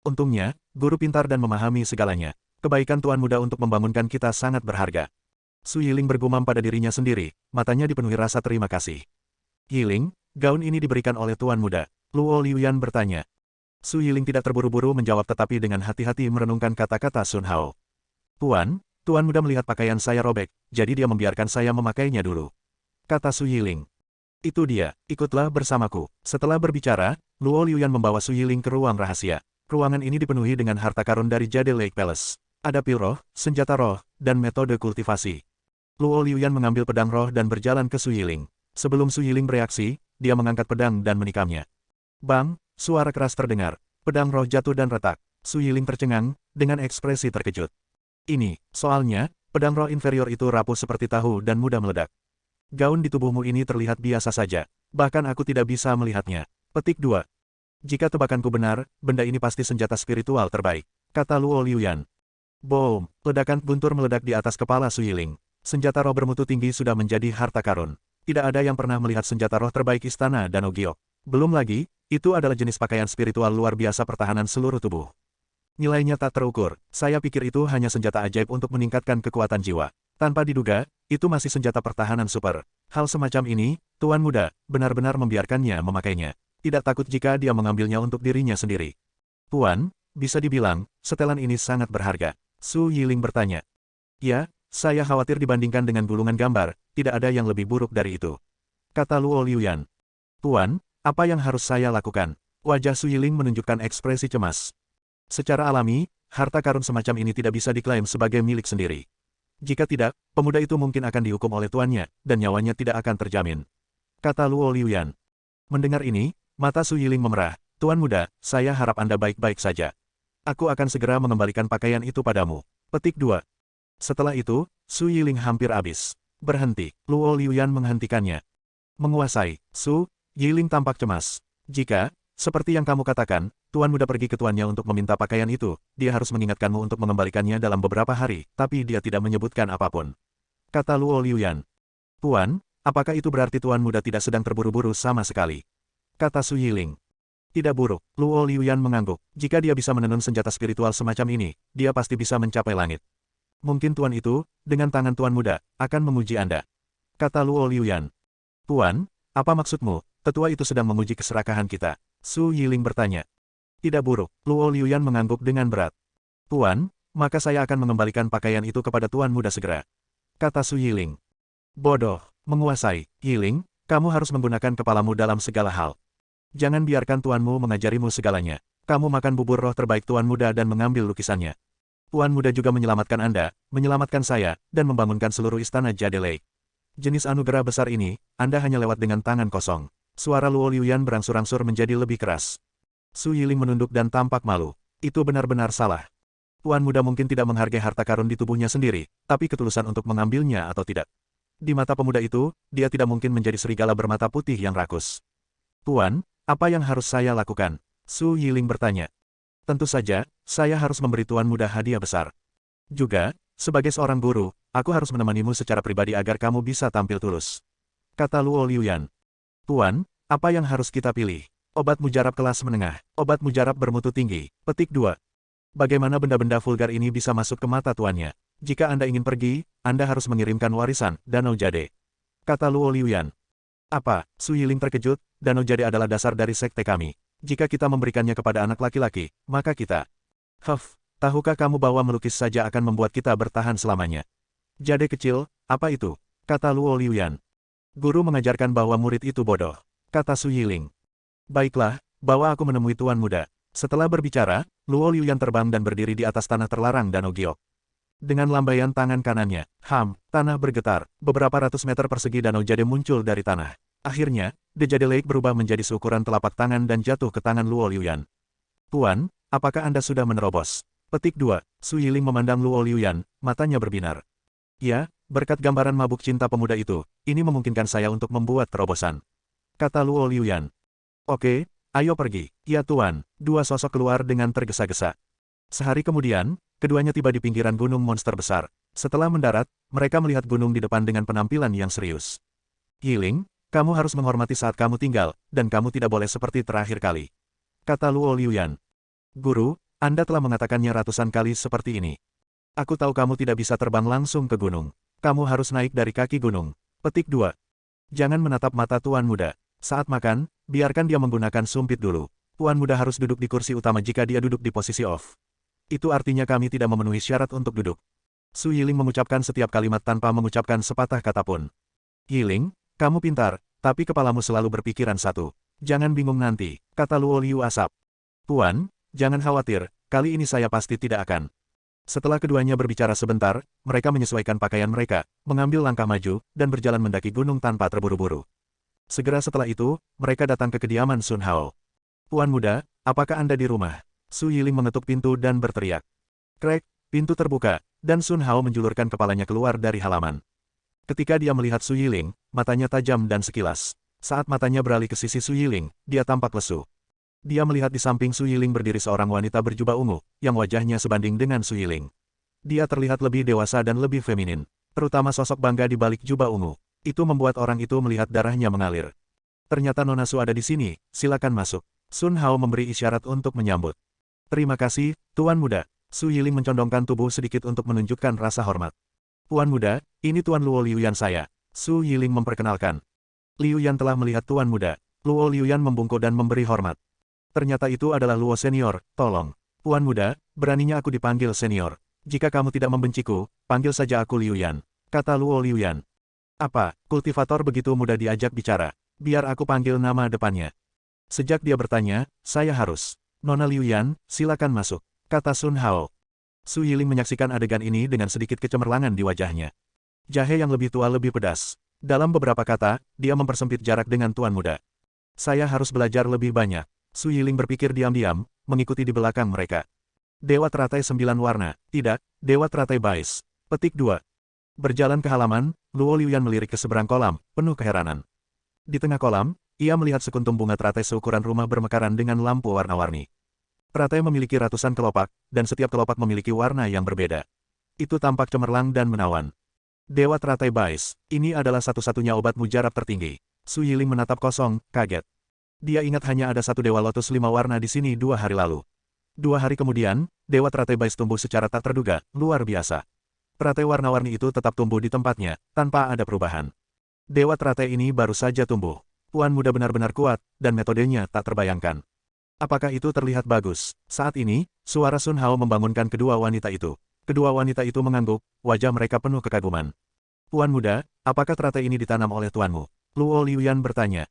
Untungnya, guru pintar dan memahami segalanya. Kebaikan Tuan Muda untuk membangunkan kita sangat berharga. Su Yiling bergumam pada dirinya sendiri, matanya dipenuhi rasa terima kasih. Yiling, gaun ini diberikan oleh Tuan Muda. Luo Liuyan bertanya. Su Yiling tidak terburu-buru menjawab tetapi dengan hati-hati merenungkan kata-kata Sun Hao. Tuan Muda melihat pakaian saya robek, jadi dia membiarkan saya memakainya dulu. Kata Su Yiling. Itu dia, ikutlah bersamaku. Setelah berbicara, Luo Liuyan membawa Su Yiling ke ruang rahasia. Ruangan ini dipenuhi dengan harta karun dari Jade Lake Palace. Ada pil roh, senjata roh, dan metode kultivasi. Luo Liuyan mengambil pedang roh dan berjalan ke Su Yiling. Sebelum Su Yiling bereaksi, dia mengangkat pedang dan menikamnya. Bang, suara keras terdengar. Pedang roh jatuh dan retak. Su Yiling tercengang, dengan ekspresi terkejut. Ini, soalnya, pedang roh inferior itu rapuh seperti tahu dan mudah meledak. Gaun di tubuhmu ini terlihat biasa saja. Bahkan aku tidak bisa melihatnya. Petik 2. Jika tebakanku benar, benda ini pasti senjata spiritual terbaik, kata Luo Liuyan. Boom! Ledakan guntur meledak di atas kepala Su Yiling. Senjata roh bermutu tinggi sudah menjadi harta karun. Tidak ada yang pernah melihat senjata roh terbaik istana Danau Giok. Belum lagi, itu adalah jenis pakaian spiritual luar biasa pertahanan seluruh tubuh. Nilainya tak terukur. Saya pikir itu hanya senjata ajaib untuk meningkatkan kekuatan jiwa. Tanpa diduga, itu masih senjata pertahanan super. Hal semacam ini, Tuan Muda, benar-benar membiarkannya memakainya. Tidak takut jika dia mengambilnya untuk dirinya sendiri. Tuan, bisa dibilang, setelan ini sangat berharga. Su Yiling bertanya. Ya, saya khawatir dibandingkan dengan gulungan gambar, tidak ada yang lebih buruk dari itu. Kata Luo Liuyan. Tuan, apa yang harus saya lakukan? Wajah Su Yiling menunjukkan ekspresi cemas. Secara alami, harta karun semacam ini tidak bisa diklaim sebagai milik sendiri. Jika tidak, pemuda itu mungkin akan dihukum oleh tuannya, dan nyawanya tidak akan terjamin. Kata Luo Liuyan. Mendengar ini, mata Su Yiling memerah. Tuan Muda, saya harap Anda baik-baik saja. Aku akan segera mengembalikan pakaian itu padamu. Petik 2. Setelah itu, Su Yiling hampir habis. Berhenti. Luo Liuyan menghentikannya. Menguasai. Su Yiling tampak cemas. Jika, seperti yang kamu katakan, Tuan Muda pergi ke tuannya untuk meminta pakaian itu, dia harus mengingatkanmu untuk mengembalikannya dalam beberapa hari, tapi dia tidak menyebutkan apapun. Kata Luo Liuyan. Tuan, apakah itu berarti Tuan Muda tidak sedang terburu-buru sama sekali? Kata Su Yiling. Tidak buruk, Luo Liuyan mengangguk. Jika dia bisa menenun senjata spiritual semacam ini, dia pasti bisa mencapai langit. Mungkin tuan itu, dengan tangan Tuan Muda, akan menguji Anda. Kata Luo Liuyan. Tuan, apa maksudmu? Tetua itu sedang menguji keserakahan kita. Su Yiling bertanya. Tidak buruk, Luo Liuyan mengangguk dengan berat. Tuan, maka saya akan mengembalikan pakaian itu kepada Tuan Muda segera. Kata Su Yiling. Bodoh, menguasai. Yiling, kamu harus menggunakan kepalamu dalam segala hal. Jangan biarkan tuanmu mengajarimu segalanya. Kamu makan bubur roh terbaik Tuan Muda dan mengambil lukisannya. Tuan Muda juga menyelamatkan Anda, menyelamatkan saya, dan membangunkan seluruh istana Jade Lake. Jenis anugerah besar ini, Anda hanya lewat dengan tangan kosong. Suara Luo Liuyan berangsur-angsur menjadi lebih keras. Su Yiling menunduk dan tampak malu. Itu benar-benar salah. Tuan Muda mungkin tidak menghargai harta karun di tubuhnya sendiri, tapi ketulusan untuk mengambilnya atau tidak. Di mata pemuda itu, dia tidak mungkin menjadi serigala bermata putih yang rakus. Tuan, apa yang harus saya lakukan? Su Yiling bertanya. Tentu saja, saya harus memberi Tuan Muda hadiah besar. Juga, sebagai seorang guru, aku harus menemanimu secara pribadi agar kamu bisa tampil tulus. Kata Luo Liuyan. Tuan, apa yang harus kita pilih? Obat mujarab kelas menengah, obat mujarab bermutu tinggi. Petik 2. Bagaimana benda-benda vulgar ini bisa masuk ke mata tuannya? Jika Anda ingin pergi, Anda harus mengirimkan warisan, Danau Jade. Kata Luo Liuyan. Apa? Su Yiling terkejut, Danau Jade adalah dasar dari sekte kami. Jika kita memberikannya kepada anak laki-laki, maka kita... tahukah kamu bahwa melukis saja akan membuat kita bertahan selamanya? Jade kecil, apa itu? Kata Luo Liuyan. Guru mengajarkan bahwa murid itu bodoh. Kata Su Yiling. Baiklah, bawa aku menemui Tuan Muda. Setelah berbicara, Luo Liuyan terbang dan berdiri di atas tanah terlarang Danau Giok. Dengan lambaian tangan kanannya, tanah bergetar, beberapa ratus meter persegi Danau Jade muncul dari tanah. Akhirnya, The Jade Lake berubah menjadi seukuran telapak tangan dan jatuh ke tangan Luo Liuyan. Tuan, apakah Anda sudah menerobos? Petik 2, Su Yiling memandang Luo Liuyan, matanya berbinar. Ya, berkat gambaran mabuk cinta pemuda itu, ini memungkinkan saya untuk membuat terobosan. Kata Luo Liuyan. Oke, ayo pergi. Ya Tuan, dua sosok keluar dengan tergesa-gesa. Sehari kemudian, keduanya tiba di pinggiran gunung monster besar. Setelah mendarat, mereka melihat gunung di depan dengan penampilan yang serius. Yiling, kamu harus menghormati saat kamu tinggal, dan kamu tidak boleh seperti terakhir kali. Kata Luo Liuyan. Guru, Anda telah mengatakannya ratusan kali seperti ini. Aku tahu kamu tidak bisa terbang langsung ke gunung. Kamu harus naik dari kaki gunung. Petik 2. Jangan menatap mata Tuan Muda. Saat makan, biarkan dia menggunakan sumpit dulu. Tuan Muda harus duduk di kursi utama jika dia duduk di posisi off. Itu artinya kami tidak memenuhi syarat untuk duduk. Su Yiling mengucapkan setiap kalimat tanpa mengucapkan sepatah kata pun. Yiling, kamu pintar, tapi kepalamu selalu berpikiran satu. Jangan bingung nanti, kata Luo Liu Asap. Tuan, jangan khawatir, kali ini saya pasti tidak akan. Setelah keduanya berbicara sebentar, mereka menyesuaikan pakaian mereka, mengambil langkah maju, dan berjalan mendaki gunung tanpa terburu-buru. Segera setelah itu, mereka datang ke kediaman Sun Hao. Tuan Muda, apakah Anda di rumah? Su Yiling mengetuk pintu dan berteriak. Krek, pintu terbuka, dan Sun Hao menjulurkan kepalanya keluar dari halaman. Ketika dia melihat Su Yiling, matanya tajam dan sekilas. Saat matanya beralih ke sisi Su Yiling, dia tampak lesu. Dia melihat di samping Su Yiling berdiri seorang wanita berjubah ungu, yang wajahnya sebanding dengan Su Yiling. Dia terlihat lebih dewasa dan lebih feminin, terutama sosok bangga di balik jubah ungu. Itu membuat orang itu melihat darahnya mengalir. Ternyata Nona Su ada di sini, silakan masuk. Sun Hao memberi isyarat untuk menyambut. Terima kasih, Tuan Muda. Su Yiling mencondongkan tubuh sedikit untuk menunjukkan rasa hormat. Tuan Muda, ini Tuan Luo Liuyan saya. Su Yiling memperkenalkan. Liuyan telah melihat Tuan Muda. Luo Liuyan membungkuk dan memberi hormat. Ternyata itu adalah Luo Senior, tolong. Tuan Muda, beraninya aku dipanggil Senior. Jika kamu tidak membenciku, panggil saja aku Liuyan. Kata Luo Liuyan. Apa, kultivator begitu mudah diajak bicara? Biar aku panggil nama depannya. Sejak dia bertanya, saya harus. Nona Liuyan, silakan masuk. Kata Sun Hao. Su Yiling menyaksikan adegan ini dengan sedikit kecemerlangan di wajahnya. Jahe yang lebih tua lebih pedas. Dalam beberapa kata, dia mempersempit jarak dengan Tuan Muda. Saya harus belajar lebih banyak. Su Yiling berpikir diam-diam, mengikuti di belakang mereka. Dewa teratai 9 warna, tidak, Dewa teratai Bais. Petik 2. Berjalan ke halaman, Luo Liuyan melirik ke seberang kolam, penuh keheranan. Di tengah kolam, ia melihat sekuntum bunga teratai seukuran rumah bermekaran dengan lampu warna-warni. Teratai memiliki ratusan kelopak, dan setiap kelopak memiliki warna yang berbeda. Itu tampak cemerlang dan menawan. Dewa teratai Bais, ini adalah satu-satunya obat mujarab tertinggi. Su Yiling menatap kosong, kaget. Dia ingat hanya ada satu Dewa Lotus 5 warna di sini 2 hari lalu. 2 hari kemudian, Dewa teratai Bais tumbuh secara tak terduga, luar biasa. Teratai warna-warni itu tetap tumbuh di tempatnya, tanpa ada perubahan. Dewa teratai ini baru saja tumbuh. Tuan Muda benar-benar kuat, dan metodenya tak terbayangkan. Apakah itu terlihat bagus? Saat ini, suara Sun Hao membangunkan kedua wanita itu. Kedua wanita itu mengangguk, wajah mereka penuh kekaguman. Tuan Muda, apakah teratai ini ditanam oleh tuanmu? Luo Liuyan bertanya.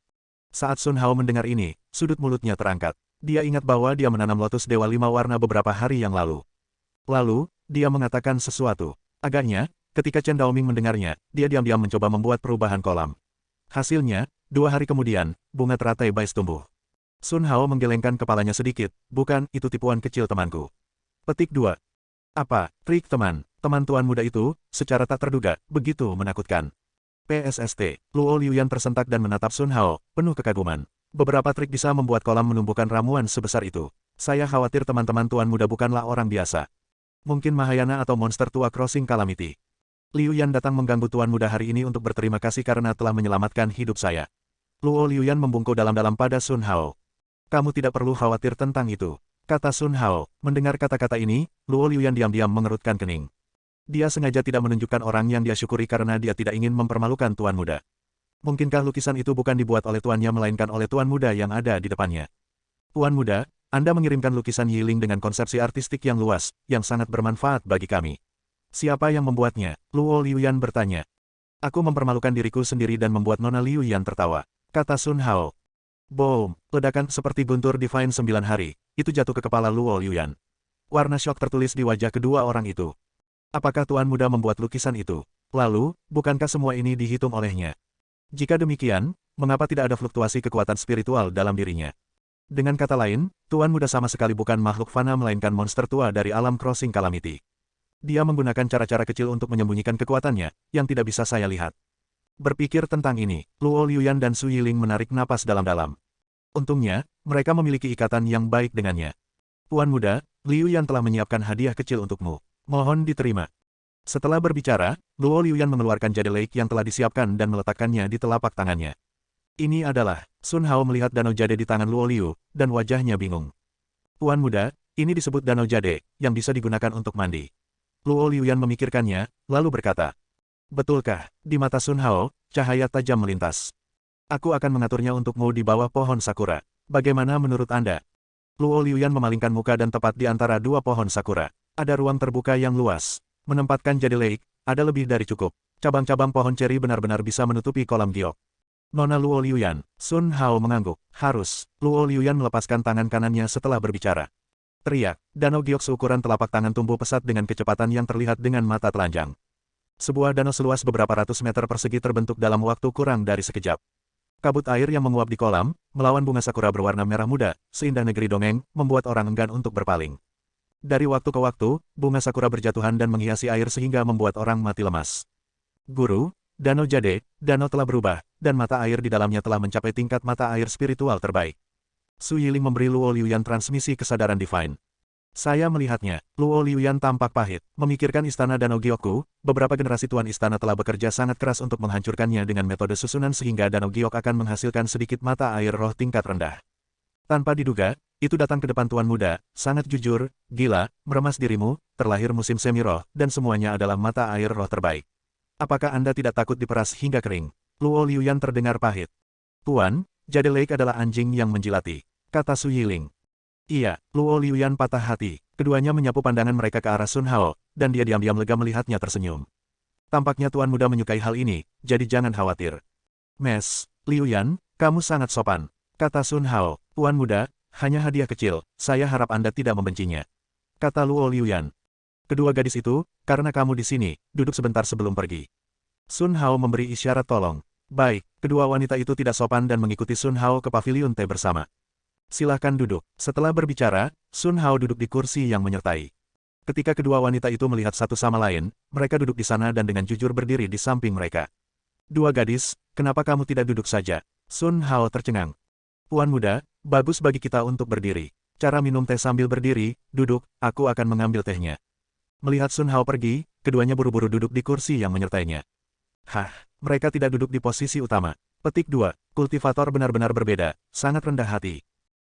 Saat Sun Hao mendengar ini, sudut mulutnya terangkat. Dia ingat bahwa dia menanam lotus Dewa 5 warna beberapa hari yang lalu. Lalu, dia mengatakan sesuatu. Agaknya, ketika Chen Daoming mendengarnya, dia diam-diam mencoba membuat perubahan kolam. Hasilnya, 2 hari kemudian, bunga teratai Bais tumbuh. Sun Hao menggelengkan kepalanya sedikit, bukan, itu tipuan kecil temanku. Petik 2. Apa, trik teman Tuan Muda itu, secara tak terduga, begitu menakutkan. PSST, Luo Liuyan tersentak dan menatap Sun Hao, penuh kekaguman. Beberapa trik bisa membuat kolam menumbuhkan ramuan sebesar itu. Saya khawatir teman-teman Tuan Muda bukanlah orang biasa. Mungkin Mahayana atau monster tua Crossing Calamity. Liuyan datang mengganggu Tuan Muda hari ini untuk berterima kasih karena telah menyelamatkan hidup saya. Luo Liuyan membungkuk dalam-dalam pada Sun Hao. Kamu tidak perlu khawatir tentang itu. kata Sun Hao. Mendengar kata-kata ini, Luo Liuyan diam-diam mengerutkan kening. Dia sengaja tidak menunjukkan orang yang dia syukuri karena dia tidak ingin mempermalukan tuan muda. Mungkinkah lukisan itu bukan dibuat oleh tuannya melainkan oleh tuan muda yang ada di depannya? Tuan muda, Anda mengirimkan lukisan Yiling dengan konsepsi artistik yang luas, yang sangat bermanfaat bagi kami. Siapa yang membuatnya? Luo Liuyan bertanya. Aku mempermalukan diriku sendiri dan membuat Nona Liuyan tertawa, kata Sun Hao. Boom, ledakan seperti guntur Divine 9 hari, itu jatuh ke kepala Luo Liuyan. Warna syok tertulis di wajah kedua orang itu. Apakah tuan muda membuat lukisan itu? Lalu, bukankah semua ini dihitung olehnya? Jika demikian, mengapa tidak ada fluktuasi kekuatan spiritual dalam dirinya? Dengan kata lain, tuan muda sama sekali bukan makhluk fana melainkan monster tua dari alam Crossing Calamity. Dia menggunakan cara-cara kecil untuk menyembunyikan kekuatannya, yang tidak bisa saya lihat. Berpikir tentang ini, Luo Liuyan dan Su Yiling menarik napas dalam-dalam. Untungnya, mereka memiliki ikatan yang baik dengannya. Tuan muda, Liuyan telah menyiapkan hadiah kecil untukmu. Mohon diterima. Setelah berbicara, Luo Liuyan mengeluarkan jade lake yang telah disiapkan dan meletakkannya di telapak tangannya. Ini adalah, Sun Hao melihat danau jade di tangan Luo Liu, dan wajahnya bingung. Tuan muda, ini disebut danau jade, yang bisa digunakan untuk mandi. Luo Liuyan memikirkannya, lalu berkata. Betulkah? Di mata Sun Hao, cahaya tajam melintas. Aku akan mengaturnya untukmu di bawah pohon sakura. Bagaimana menurut Anda? Luo Liuyan memalingkan muka dan tepat di antara dua pohon sakura. Ada ruang terbuka yang luas. Menempatkan jade lake, ada lebih dari cukup. Cabang-cabang pohon ceri benar-benar bisa menutupi kolam giok. Nona Luo Liuyan, Sun Hao mengangguk. Harus. Luo Liuyan melepaskan tangan kanannya setelah berbicara. Teriak, danau giok seukuran telapak tangan tumbuh pesat dengan kecepatan yang terlihat dengan mata telanjang. Sebuah danau seluas beberapa ratus meter persegi terbentuk dalam waktu kurang dari sekejap. Kabut air yang menguap di kolam, melawan bunga sakura berwarna merah muda, seindah negeri dongeng, membuat orang enggan untuk berpaling. Dari waktu ke waktu, bunga sakura berjatuhan dan menghiasi air sehingga membuat orang mati lemas. Guru, danau jade, danau telah berubah, dan mata air di dalamnya telah mencapai tingkat mata air spiritual terbaik. Su Yiling memberi Luo Liuyan transmisi kesadaran divine. Saya melihatnya, Luo Liuyan tampak pahit, memikirkan istana danau giokku, beberapa generasi tuan istana telah bekerja sangat keras untuk menghancurkannya dengan metode susunan sehingga danau giok akan menghasilkan sedikit mata air roh tingkat rendah. Tanpa diduga, itu datang ke depan tuan muda, sangat jujur, gila, meremas dirimu, terlahir musim semi roh, dan semuanya adalah mata air roh terbaik. Apakah Anda tidak takut diperas hingga kering? Luo Liuyan terdengar pahit. Tuan, jade lake adalah anjing yang menjilati, kata Su Yiling. Iya, Luo Liuyan patah hati. Keduanya menyapu pandangan mereka ke arah Sun Hao, dan dia diam-diam lega melihatnya tersenyum. Tampaknya tuan muda menyukai hal ini, jadi jangan khawatir. Mes, Liuyan, kamu sangat sopan, kata Sun Hao. Tuan muda, hanya hadiah kecil, saya harap Anda tidak membencinya, kata Luo Liuyan. Kedua gadis itu, karena kamu di sini, duduk sebentar sebelum pergi. Sun Hao memberi isyarat tolong. Baik, kedua wanita itu tidak sopan dan mengikuti Sun Hao ke pavilion teh bersama. Silahkan duduk. Setelah berbicara, Sun Hao duduk di kursi yang menyertai. Ketika kedua wanita itu melihat satu sama lain, mereka duduk di sana dan dengan jujur berdiri di samping mereka. Dua gadis, kenapa kamu tidak duduk saja? Sun Hao tercengang. Tuan muda, bagus bagi kita untuk berdiri. Cara minum teh sambil berdiri, duduk, aku akan mengambil tehnya. Melihat Sun Hao pergi, keduanya buru-buru duduk di kursi yang menyertainya. Hah, mereka tidak duduk di posisi utama. Petik 2, kultivator benar-benar berbeda, sangat rendah hati.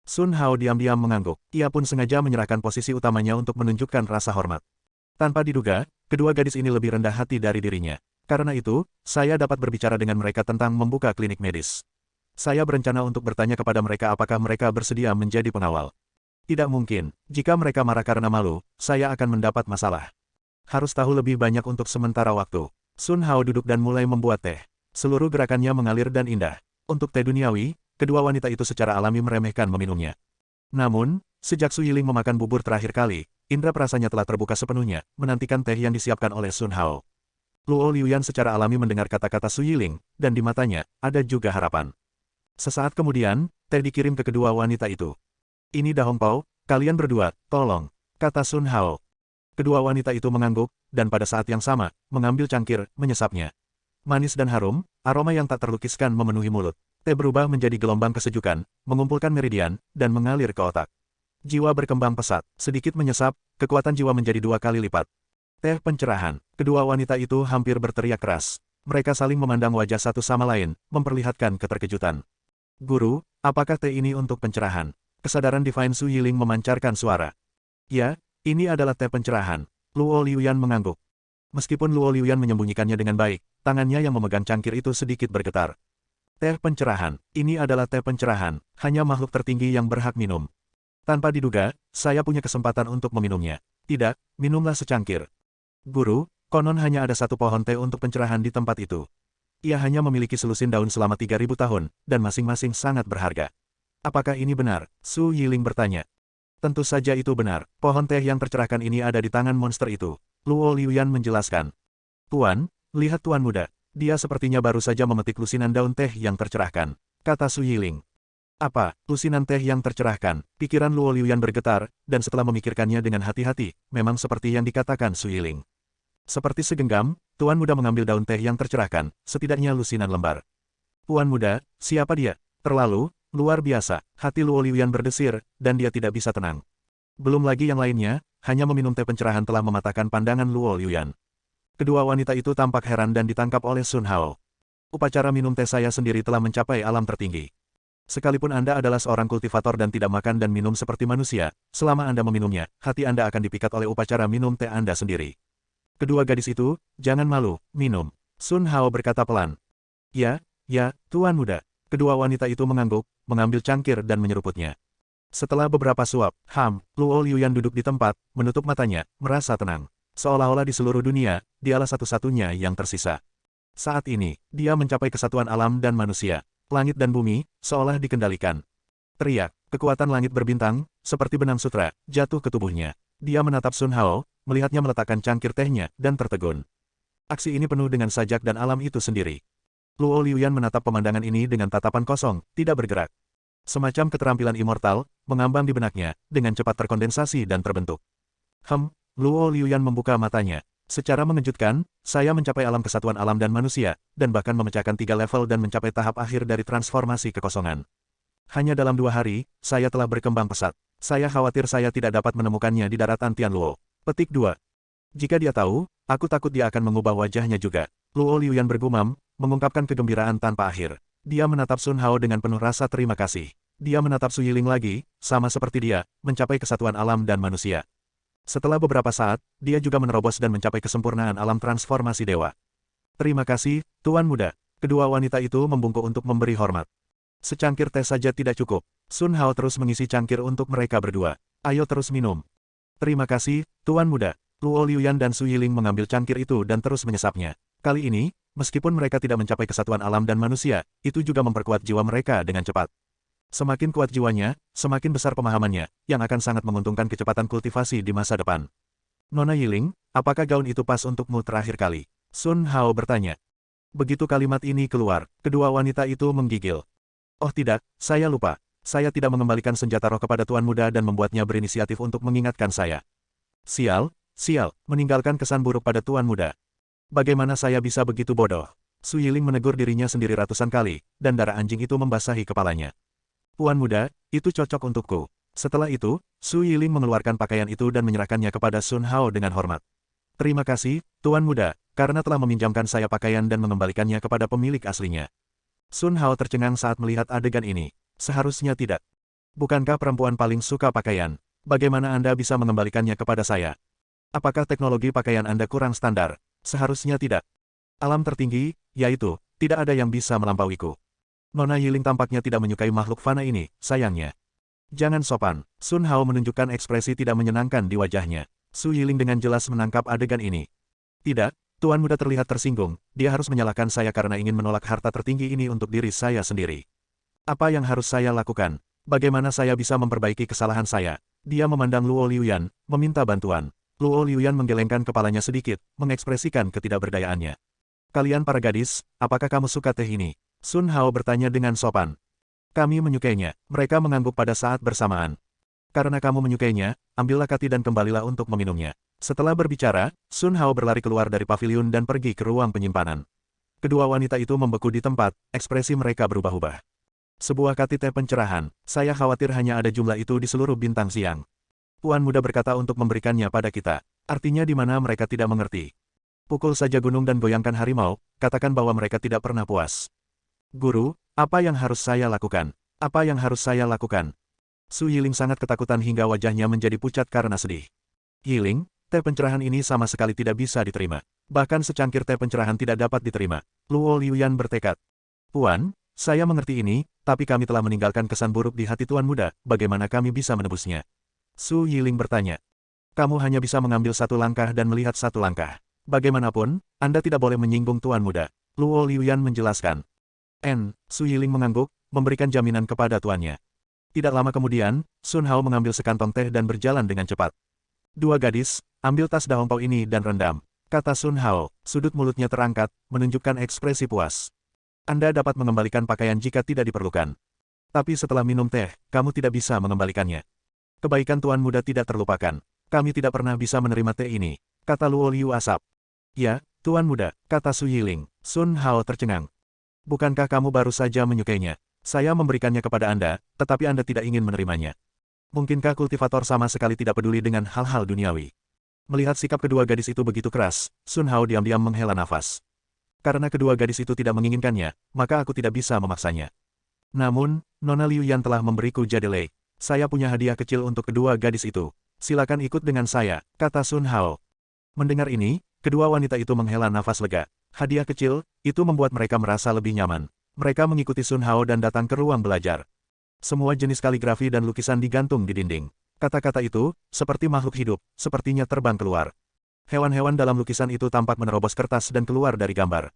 Sun Hao diam-diam mengangguk, ia pun sengaja menyerahkan posisi utamanya untuk menunjukkan rasa hormat. Tanpa diduga, kedua gadis ini lebih rendah hati dari dirinya. Karena itu, saya dapat berbicara dengan mereka tentang membuka klinik medis. Saya berencana untuk bertanya kepada mereka apakah mereka bersedia menjadi pengawal. Tidak mungkin, jika mereka marah karena malu, saya akan mendapat masalah. Harus tahu lebih banyak untuk sementara waktu. Sun Hao duduk dan mulai membuat teh. Seluruh gerakannya mengalir dan indah. Untuk teh duniawi, kedua wanita itu secara alami meremehkan meminumnya. Namun, sejak Su Yiling memakan bubur terakhir kali, indera perasanya telah terbuka sepenuhnya, menantikan teh yang disiapkan oleh Sun Hao. Luo Liuyan secara alami mendengar kata-kata Su Yiling, dan di matanya, ada juga harapan. Sesaat kemudian, teh dikirim ke kedua wanita itu. Ini dah Hongpao, kalian berdua, tolong, kata Sun Hao. Kedua wanita itu mengangguk, dan pada saat yang sama, mengambil cangkir, menyesapnya. Manis dan harum, aroma yang tak terlukiskan memenuhi mulut. Teh berubah menjadi gelombang kesejukan, mengumpulkan meridian, dan mengalir ke otak. Jiwa berkembang pesat, sedikit menyesap, kekuatan jiwa menjadi 2 kali lipat. Teh pencerahan, kedua wanita itu hampir berteriak keras. Mereka saling memandang wajah satu sama lain, memperlihatkan keterkejutan. Guru, apakah teh ini untuk pencerahan? Kesadaran Divine Su Yiling memancarkan suara. Ya, ini adalah teh pencerahan. Luo Liuyan mengangguk. Meskipun Luo Liuyan menyembunyikannya dengan baik, tangannya yang memegang cangkir itu sedikit bergetar. Teh pencerahan. Ini adalah teh pencerahan. Hanya makhluk tertinggi yang berhak minum. Tanpa diduga, saya punya kesempatan untuk meminumnya. Tidak, minumlah secangkir. Guru, konon hanya ada satu pohon teh untuk pencerahan di tempat itu. Ia hanya memiliki selusin daun selama 3000 tahun, dan masing-masing sangat berharga. Apakah ini benar? Su Yiling bertanya. Tentu saja itu benar. Pohon teh yang tercerahkan ini ada di tangan monster itu. Luo Liuyan menjelaskan. Tuan, lihat Tuan muda. Dia sepertinya baru saja memetik lusinan daun teh yang tercerahkan, kata Su Yiling. Apa, lusinan teh yang tercerahkan? Pikiran Luo Liuyan bergetar, dan setelah memikirkannya dengan hati-hati, memang seperti yang dikatakan Su Yiling. Seperti segenggam, Tuan muda mengambil daun teh yang tercerahkan, setidaknya lusinan lembar. Tuan muda, siapa dia? Terlalu, luar biasa, hati Luo Liuyan berdesir, dan dia tidak bisa tenang. Belum lagi yang lainnya, hanya meminum teh pencerahan telah mematahkan pandangan Luo Liuyan. Kedua wanita itu tampak heran dan ditangkap oleh Sun Hao. Upacara minum teh saya sendiri telah mencapai alam tertinggi. Sekalipun Anda adalah seorang kultivator dan tidak makan dan minum seperti manusia, selama Anda meminumnya, hati Anda akan dipikat oleh upacara minum teh Anda sendiri. Kedua gadis itu, jangan malu, minum. Sun Hao berkata pelan. Ya, Tuan muda. Kedua wanita itu mengangguk, mengambil cangkir dan menyeruputnya. Setelah beberapa suap, Luo Liuyan duduk di tempat, menutup matanya, merasa tenang. Seolah-olah di seluruh dunia, dialah satu-satunya yang tersisa. Saat ini, dia mencapai kesatuan alam dan manusia. Langit dan bumi, seolah dikendalikan. Teriak, kekuatan langit berbintang, seperti benang sutra, jatuh ke tubuhnya. Dia menatap Sun Hao, melihatnya meletakkan cangkir tehnya, dan tertegun. Aksi ini penuh dengan sajak dan alam itu sendiri. Luo Liuyan menatap pemandangan ini dengan tatapan kosong, tidak bergerak. Semacam keterampilan immortal, mengambang di benaknya, dengan cepat terkondensasi dan terbentuk. Luo Liuyan membuka matanya. Secara mengejutkan, saya mencapai alam kesatuan alam dan manusia, dan bahkan memecahkan 3 level dan mencapai tahap akhir dari transformasi kekosongan. Hanya dalam 2 hari, saya telah berkembang pesat. Saya khawatir saya tidak dapat menemukannya di daratan Tianluo. Petik 2. Jika dia tahu, aku takut dia akan mengubah wajahnya juga. Luo Liuyan bergumam, mengungkapkan kegembiraan tanpa akhir. Dia menatap Sun Hao dengan penuh rasa terima kasih. Dia menatap Su Yiling lagi, sama seperti dia, mencapai kesatuan alam dan manusia. Setelah beberapa saat, dia juga menerobos dan mencapai kesempurnaan alam transformasi dewa. Terima kasih, Tuan muda. Kedua wanita itu membungkuk untuk memberi hormat. Secangkir teh saja tidak cukup. Sun Hao terus mengisi cangkir untuk mereka berdua. Ayo terus minum. Terima kasih, Tuan muda. Luo Liuyan dan Su Yiling mengambil cangkir itu dan terus menyesapnya. Kali ini, meskipun mereka tidak mencapai kesatuan alam dan manusia, itu juga memperkuat jiwa mereka dengan cepat. Semakin kuat jiwanya, semakin besar pemahamannya, yang akan sangat menguntungkan kecepatan kultivasi di masa depan. Nona Yiling, apakah gaun itu pas untukmu terakhir kali? Sun Hao bertanya. Begitu kalimat ini keluar, kedua wanita itu menggigil. Oh tidak, saya lupa. Saya tidak mengembalikan senjata roh kepada Tuan Muda dan membuatnya berinisiatif untuk mengingatkan saya. Sial, meninggalkan kesan buruk pada Tuan Muda. Bagaimana saya bisa begitu bodoh? Su Yiling menegur dirinya sendiri ratusan kali, dan darah anjing itu membasahi kepalanya. Tuan muda, itu cocok untukku. Setelah itu, Su Yiling mengeluarkan pakaian itu dan menyerahkannya kepada Sun Hao dengan hormat. Terima kasih, Tuan muda, karena telah meminjamkan saya pakaian dan mengembalikannya kepada pemilik aslinya. Sun Hao tercengang saat melihat adegan ini. Seharusnya tidak. Bukankah perempuan paling suka pakaian? Bagaimana Anda bisa mengembalikannya kepada saya? Apakah teknologi pakaian Anda kurang standar? Seharusnya tidak. Alam tertinggi, yaitu, tidak ada yang bisa melampauiku. Nona Yiling tampaknya tidak menyukai makhluk fana ini, sayangnya. Jangan sopan. Sun Hao menunjukkan ekspresi tidak menyenangkan di wajahnya. Su Yiling dengan jelas menangkap adegan ini. Tidak, Tuan muda terlihat tersinggung, dia harus menyalahkan saya karena ingin menolak harta tertinggi ini untuk diri saya sendiri. Apa yang harus saya lakukan? Bagaimana saya bisa memperbaiki kesalahan saya? Dia memandang Luo Liuyan, meminta bantuan. Luo Liuyan menggelengkan kepalanya sedikit, mengekspresikan ketidakberdayaannya. Kalian para gadis, apakah kamu suka teh ini? Sun Hao bertanya dengan sopan. Kami menyukainya, mereka mengangguk pada saat bersamaan. Karena kamu menyukainya, ambillah kati dan kembalilah untuk meminumnya. Setelah berbicara, Sun Hao berlari keluar dari paviliun dan pergi ke ruang penyimpanan. Kedua wanita itu membeku di tempat, ekspresi mereka berubah-ubah. Sebuah kati teh pencerahan, saya khawatir hanya ada jumlah itu di seluruh bintang siang. Tuan muda berkata untuk memberikannya pada kita. Artinya di mana mereka tidak mengerti. Pukul saja gunung dan goyangkan harimau, katakan bahwa mereka tidak pernah puas. Guru, apa yang harus saya lakukan? Apa yang harus saya lakukan? Su Yiling sangat ketakutan hingga wajahnya menjadi pucat karena sedih. Yiling, teh pencerahan ini sama sekali tidak bisa diterima. Bahkan secangkir teh pencerahan tidak dapat diterima. Luo Liuyan bertekad. Tuan, saya mengerti ini, tapi kami telah meninggalkan kesan buruk di hati Tuan Muda, bagaimana kami bisa menebusnya? Su Yiling bertanya. Kamu hanya bisa mengambil satu langkah dan melihat satu langkah. Bagaimanapun, Anda tidak boleh menyinggung Tuan Muda. Luo Liuyan menjelaskan. Su Yiling mengangguk, memberikan jaminan kepada tuannya. Tidak lama kemudian, Sun Hao mengambil sekantong teh dan berjalan dengan cepat. Dua gadis, ambil tas dahongpao ini dan rendam. Kata Sun Hao, sudut mulutnya terangkat, menunjukkan ekspresi puas. Anda dapat mengembalikan pakaian jika tidak diperlukan. Tapi setelah minum teh, kamu tidak bisa mengembalikannya. Kebaikan Tuan Muda tidak terlupakan. Kami tidak pernah bisa menerima teh ini, kata Luo Liu Asap. Ya, Tuan Muda, kata Su Yiling. Sun Hao tercengang. Bukankah kamu baru saja menyukainya? Saya memberikannya kepada Anda, tetapi Anda tidak ingin menerimanya. Mungkinkah kultivator sama sekali tidak peduli dengan hal-hal duniawi? Melihat sikap kedua gadis itu begitu keras, Sun Hao diam-diam menghela nafas. Karena kedua gadis itu tidak menginginkannya, maka aku tidak bisa memaksanya. Namun, Nona Liu Yan telah memberiku jadele. Saya punya hadiah kecil untuk kedua gadis itu. Silakan ikut dengan saya, kata Sun Hao. Mendengar ini, kedua wanita itu menghela nafas lega. Hadiah kecil, itu membuat mereka merasa lebih nyaman. Mereka mengikuti Sun Hao dan datang ke ruang belajar. Semua jenis kaligrafi dan lukisan digantung di dinding. Kata-kata itu, seperti makhluk hidup, sepertinya terbang keluar. Hewan-hewan dalam lukisan itu tampak menerobos kertas dan keluar dari gambar.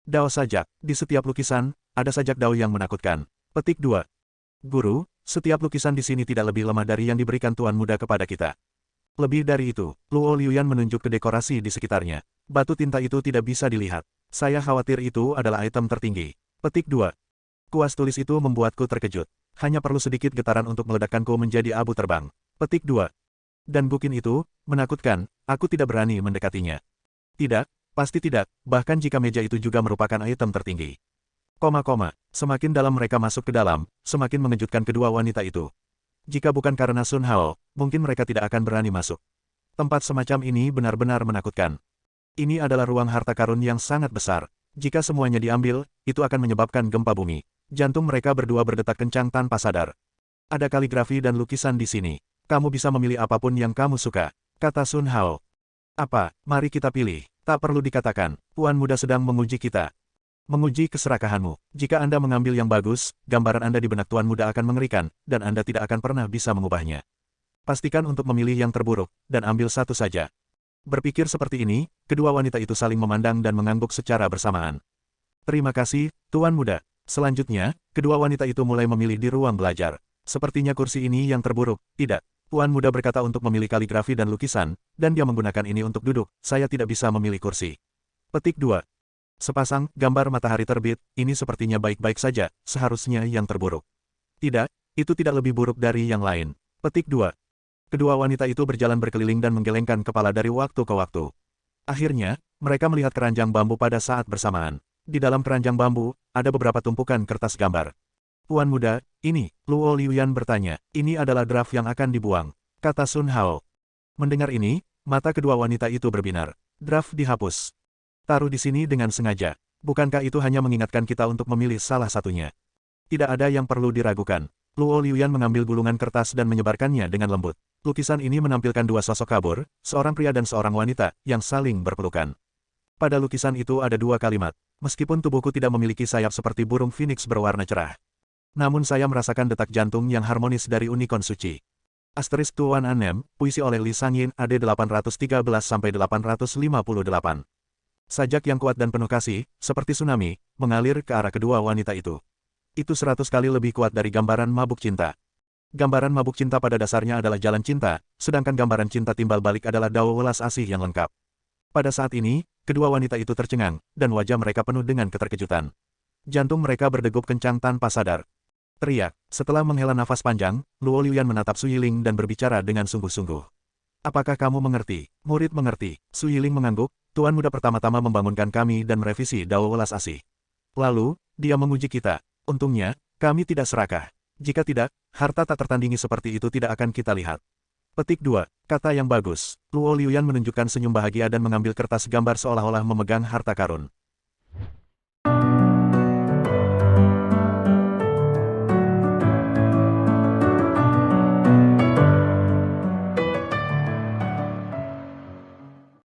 Dao sajak, di setiap lukisan, ada sajak dao yang menakutkan. Petik 2. Guru, setiap lukisan di sini tidak lebih lemah dari yang diberikan Tuan Muda kepada kita. Lebih dari itu, Luo Liuyan menunjuk ke dekorasi di sekitarnya. Batu tinta itu tidak bisa dilihat. Saya khawatir itu adalah item tertinggi. Petik 2. Kuas tulis itu membuatku terkejut. Hanya perlu sedikit getaran untuk meledakkanku menjadi abu terbang. Petik 2. Dan bukin itu, menakutkan, aku tidak berani mendekatinya. Tidak, pasti tidak, bahkan jika meja itu juga merupakan item tertinggi. Semakin dalam mereka masuk ke dalam, semakin mengejutkan kedua wanita itu. Jika bukan karena Sun Hao, mungkin mereka tidak akan berani masuk. Tempat semacam ini benar-benar menakutkan. Ini adalah ruang harta karun yang sangat besar. Jika semuanya diambil, itu akan menyebabkan gempa bumi. Jantung mereka berdua berdetak kencang tanpa sadar. Ada kaligrafi dan lukisan di sini. Kamu bisa memilih apapun yang kamu suka, kata Sun Hao. Apa, mari kita pilih. Tak perlu dikatakan, Tuan Muda sedang menguji kita. Menguji keserakahanmu. Jika Anda mengambil yang bagus, gambaran Anda di benak Tuan Muda akan mengerikan, dan Anda tidak akan pernah bisa mengubahnya. Pastikan untuk memilih yang terburuk, dan ambil satu saja. Berpikir seperti ini, kedua wanita itu saling memandang dan mengangguk secara bersamaan. Terima kasih, Tuan Muda. Selanjutnya, kedua wanita itu mulai memilih di ruang belajar. Sepertinya kursi ini yang terburuk. Tidak. Tuan Muda berkata untuk memilih kaligrafi dan lukisan, dan dia menggunakan ini untuk duduk. Saya tidak bisa memilih kursi. Petik 2. Sepasang gambar matahari terbit, ini sepertinya baik-baik saja, seharusnya yang terburuk. Tidak, itu tidak lebih buruk dari yang lain. Petik 2. Kedua wanita itu berjalan berkeliling dan menggelengkan kepala dari waktu ke waktu. Akhirnya, mereka melihat keranjang bambu pada saat bersamaan. Di dalam keranjang bambu, ada beberapa tumpukan kertas gambar. Tuan Muda, ini, Luo Liuyan bertanya, ini adalah draft yang akan dibuang, kata Sun Hao. Mendengar ini, mata kedua wanita itu berbinar. Draft dihapus. Taruh di sini dengan sengaja. Bukankah itu hanya mengingatkan kita untuk memilih salah satunya? Tidak ada yang perlu diragukan. Luo Liuyan mengambil gulungan kertas dan menyebarkannya dengan lembut. Lukisan ini menampilkan dua sosok kabur, seorang pria dan seorang wanita, yang saling berpelukan. Pada lukisan itu ada dua kalimat. Meskipun tubuhku tidak memiliki sayap seperti burung phoenix berwarna cerah. Namun saya merasakan detak jantung yang harmonis dari unicorn suci. Asterisk Tuan Anem, puisi oleh Li Sangyin AD 813-858. Sajak yang kuat dan penuh kasih, seperti tsunami, mengalir ke arah kedua wanita itu. Itu 100 kali lebih kuat dari gambaran mabuk cinta. Gambaran mabuk cinta pada dasarnya adalah jalan cinta, sedangkan gambaran cinta timbal balik adalah dao welas asih yang lengkap. Pada saat ini, kedua wanita itu tercengang, dan wajah mereka penuh dengan keterkejutan. Jantung mereka berdegup kencang tanpa sadar. Teriak. Setelah menghela nafas panjang, Luo Liuyan menatap Su Yiling dan berbicara dengan sungguh-sungguh. Apakah kamu mengerti? Murid mengerti. Su Yiling mengangguk, Tuan Muda pertama-tama membangunkan kami dan merevisi dao welas asih. Lalu, dia menguji kita. Untungnya, kami tidak serakah. Jika tidak, harta tak tertandingi seperti itu tidak akan kita lihat. Petik 2. Kata yang bagus. Luo Liuyan menunjukkan senyum bahagia dan mengambil kertas gambar seolah-olah memegang harta karun.